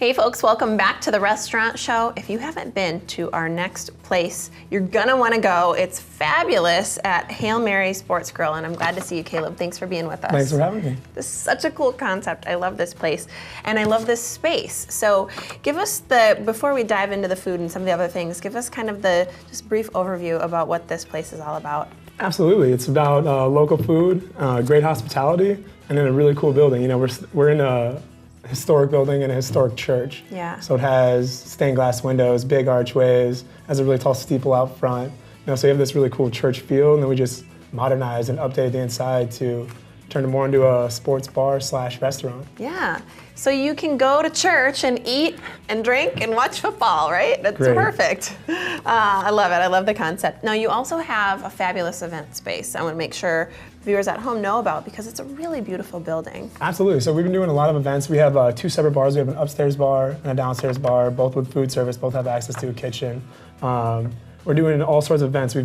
Hey folks, welcome back to the restaurant show. If you haven't been to our next place, you're gonna wanna go. It's fabulous at Hail Mary Sports Grill, and I'm glad to see you, Caleb. Thanks for being with us. Thanks for having me. This is such a cool concept. I love this place, and I love this space. So give us before we dive into the food and some of the other things, give us kind of the just brief overview about what this place is all about. Absolutely, it's about local food, great hospitality, and in a really cool building. You know, we're in a historic building and a historic church. Yeah. So it has stained glass windows, big archways, has a really tall steeple out front. You know, so you have this really cool church feel, and then we just modernized and updated the inside to turn it more into a sports bar / restaurant. Yeah. So you can go to church and eat and drink and watch football, right? That's Great. perfect. I love it. I love the concept. Now you also have a fabulous event space I want to make sure viewers at home know about because it's a really beautiful building. Absolutely. So we've been doing a lot of events. We have two separate bars. We have an upstairs bar and a downstairs bar, both with food service, both have access to a kitchen. We're doing all sorts of events. We've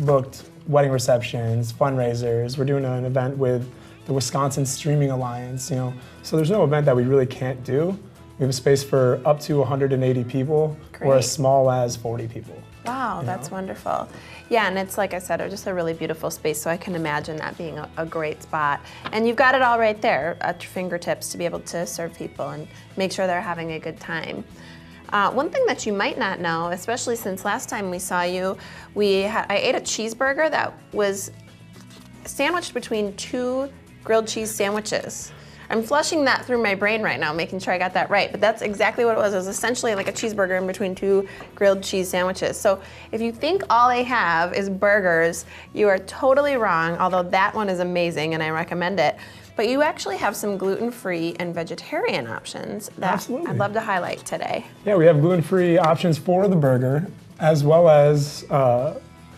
booked wedding receptions, fundraisers. We're doing an event with the Wisconsin Streaming Alliance, you know. So there's no event that we really can't do. We have a space for up to 180 people or as small as 40 people. Wow, that's wonderful. Yeah, and it's, like I said, just a really beautiful space, so I can imagine that being a great spot. And you've got it all right there at your fingertips to be able to serve people and make sure they're having a good time. One thing that you might not know, especially since last time we saw you, I ate a cheeseburger that was sandwiched between two grilled cheese sandwiches. I'm flushing that through my brain right now, making sure I got that right, but that's exactly what it was. It was essentially like a cheeseburger in between two grilled cheese sandwiches. So if you think all they have is burgers, you are totally wrong, although that one is amazing and I recommend it. But you actually have some gluten-free and vegetarian options that I'd love to highlight today. Yeah, we have gluten-free options for the burger, as well as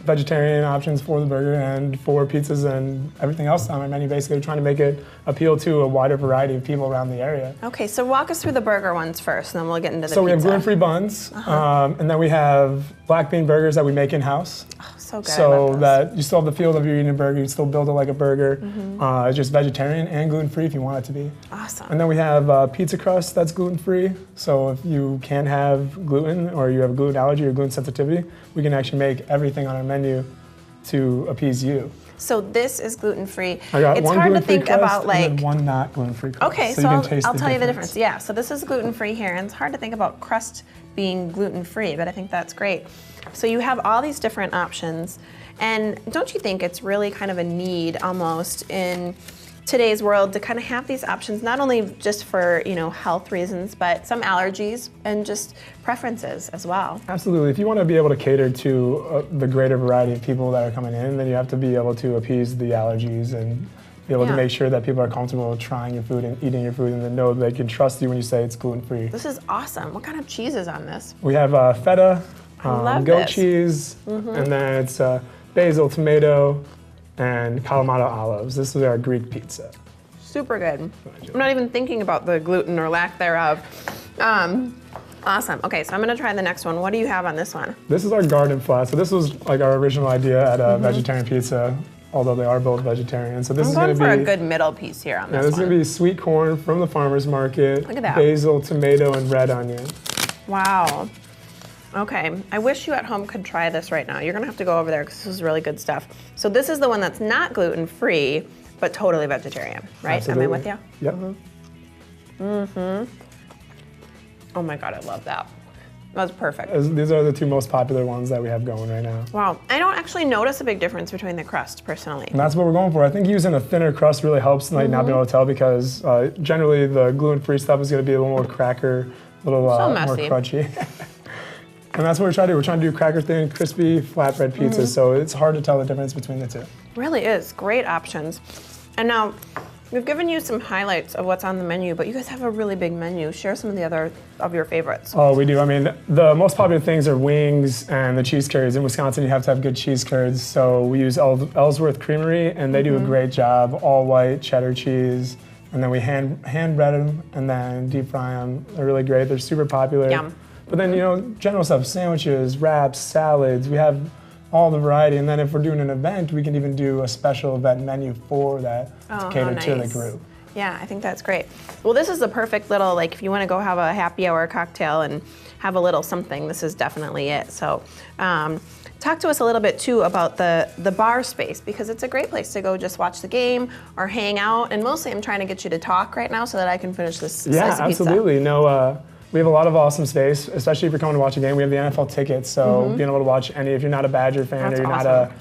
vegetarian options for the burger and for pizzas and everything else on our menu, basically trying to make it appeal to a wider variety of people around the area. Okay, so walk us through the burger ones first, and then we'll get into the pizza. So we have gluten-free buns, and then we have black bean burgers that we make in-house. Oh, so good. So that you still have the feel of you're eating a burger, you still build it like a burger. It's just vegetarian and gluten-free if you want it to be. Awesome. And then we have pizza crust that's gluten-free. So if you can't have gluten or you have a gluten allergy or gluten sensitivity, we can actually make everything on our menu to appease you. So this is gluten-free. I got it's one hard to gluten-free think crust about like and then one not gluten-free crust. Okay, so you can taste I'll tell you the difference. Yeah, so this is gluten-free here, and it's hard to think about crust being gluten-free, but I think that's great. So you have all these different options, and don't you think it's really kind of a need almost in today's world to kind of have these options, not only just for, you know, health reasons, but some allergies and just preferences as well. Absolutely. If you want to be able to cater to the greater variety of people that are coming in, then you have to be able to appease the allergies and be able to make sure that people are comfortable trying your food and eating your food and then know they can trust you when you say it's gluten-free. This is awesome. What kind of cheese is on this? We have feta, goat this. cheese, and then it's basil, tomato, and Kalamata olives. This is our Greek pizza. Super good. I'm not even thinking about the gluten or lack thereof. Awesome. Okay, so I'm gonna try the next one. What do you have on this one? This is our garden flat. So this was like our original idea at a vegetarian pizza, although they are both vegetarian. So this I'm is going gonna for be a good middle piece here on this this is one. gonna be sweet corn from the farmer's market, Look at that. basil, tomato, and red onion. Wow. Okay, I wish you at home could try this right now. You're gonna have to go over there because this is really good stuff. So this is the one that's not gluten-free, but totally vegetarian, right? Absolutely. Am I with you? Yep. Oh my God, I love that. That was perfect. These are the two most popular ones that we have going right now. Wow, I don't actually notice a big difference between the crust, personally. And that's what we're going for. I think using a thinner crust really helps, like not being able to tell, because generally the gluten-free stuff is gonna be a little more cracker, a little more crunchy. And that's what we're trying to do. We're trying to do cracker thin, crispy, flatbread pizzas, so it's hard to tell the difference between the two. Really is. Great options. And now, we've given you some highlights of what's on the menu, but you guys have a really big menu. Share some of the other of your favorites. Oh, we do. I mean, the most popular things are wings and the cheese curds. In Wisconsin, you have to have good cheese curds, so we use Ellsworth Creamery, and they do a great job. All white cheddar cheese, and then we hand bread them and then deep fry them. They're really great. They're super popular. Yum. But then, you know, general stuff, sandwiches, wraps, salads, we have all the variety. And then if we're doing an event, we can even do a special event menu for that to cater to the group. Yeah, I think that's great. Well, this is the perfect little, like, if you want to go have a happy hour cocktail and have a little something, this is definitely it. So, talk to us a little bit too about the bar space, because it's a great place to go just watch the game or hang out. And mostly I'm trying to get you to talk right now so that I can finish this slice of pizza. Absolutely. No, we have a lot of awesome space, especially if you're coming to watch a game. We have the NFL tickets, so being able to watch any, if you're not a Badger fan or you're not a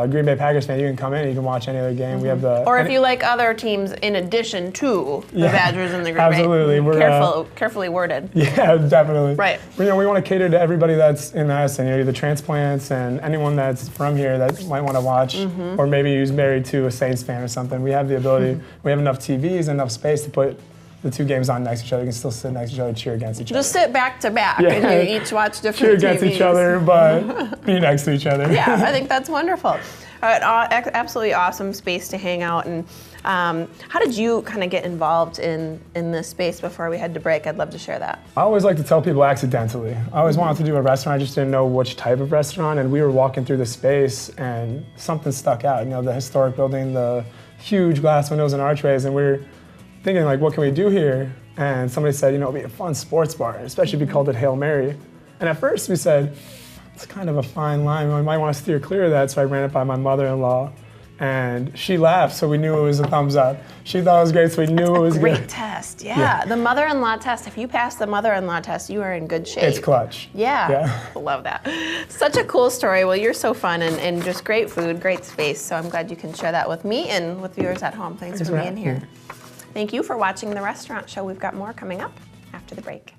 Green Bay Packers fan, you can come in and you can watch any other game. We have or if you like other teams in addition to the Badgers and the Green Bay. Absolutely. We're carefully worded. Yeah, definitely. Right. We want to cater to everybody that's in Madison, the transplants and anyone that's from here that might want to watch, or maybe who's married to a Saints fan or something. We have the ability, we have enough TVs, enough space to put the two games on next to each other. You can still sit next to each other, cheer against each other. Just sit back to back and you each watch different cheer against TVs. each other, but be next to each other. Yeah, I think that's wonderful. Absolutely awesome space to hang out. And how did you kind of get involved in this space before we head to break? I'd love to share that. I always like to tell people accidentally. I always wanted to do a restaurant. I just didn't know which type of restaurant. And we were walking through the space and something stuck out. The historic building, the huge glass windows and archways, and we were thinking, like, what can we do here? And somebody said, it'd be a fun sports bar, especially if we called it Hail Mary. And at first we said, it's kind of a fine line. We might want to steer clear of that. So I ran it by my mother-in-law, and she laughed, so we knew it was a thumbs up. She thought it was great, so we knew it was good. Great test, yeah. The mother-in-law test. If you pass the mother-in-law test, you are in good shape. It's clutch. Yeah. Love that. Such a cool story. Well, you're so fun and just great food, great space. So I'm glad you can share that with me and with viewers at home. Thanks for being here. Thank you for watching The Restaurant Show. We've got more coming up after the break.